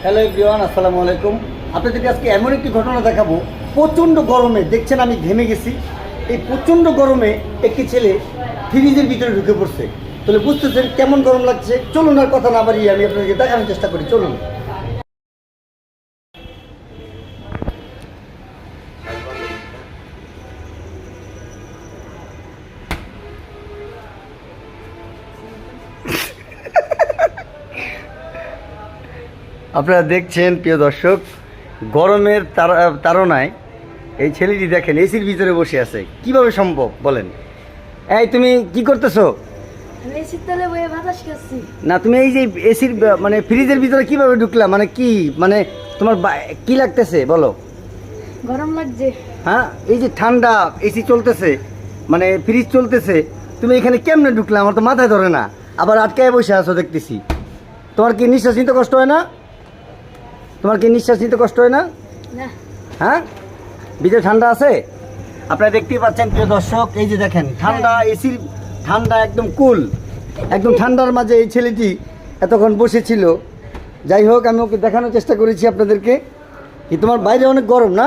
Hello everyone, আসসালামু আলাইকুম। আপনাদেরকে আজকে এমন একটি ঘটনা দেখাবো। প্রচণ্ড গরমে দেখছেন আমি ঘেমে গেছি। এই প্রচণ্ড গরমে একটি ছেলে ফ্রিজের ভিতরে ঢুকে পড়ছে। তাহলে বুঝতেছেন কেমন গরম লাগছে। চলুন আর কথা না বাড়িয়ে আমি আপনাদেরকে দেখানোর চেষ্টা করি, চলুন। আপনারা দেখছেন প্রিয় দর্শক, গরমের তাড়নায় এই ছেলেটি দেখেন এসির ভিতরে বসে আছে। কিভাবে সম্ভব বলেন? এই তুমি কি করতেছো? আমি এসির তলে বসে বাতাস খাচ্ছি। না, তুমি এই যে এসির মানে ফ্রিজের ভিতরে কিভাবে ঢুকলা? মানে কি, মানে তোমার কি লাগতেছে বলো? গরম লাগছে। হ্যাঁ, এই যে ঠান্ডা এসি চলতেছে, মানে ফ্রিজ চলতেছে, তুমি এখানে কেমনে ঢুকলা? আমার তো মাথায় ধরে না। আবার আটকায় বসে আছো দেখতেছি। তোমার কি নিঃশ্বাস নিতে কষ্ট হয় না? তোমার কি নিঃশ্বাস নিতে কষ্ট হয় না? না, হ্যাঁ, ভিতরে ঠান্ডা আছে। আপনারা দেখতেই পাচ্ছেন প্রিয় দর্শক, এই যে দেখেন ঠান্ডা এসির ঠান্ডা, একদম কুল, একদম ঠান্ডার মাঝে এই ছেলেটি এতক্ষণ বসেছিল। যাই হোক, আমি ওকে দেখানোর চেষ্টা করেছি আপনাদেরকে কি তোমার বাইরে অনেক গরম না?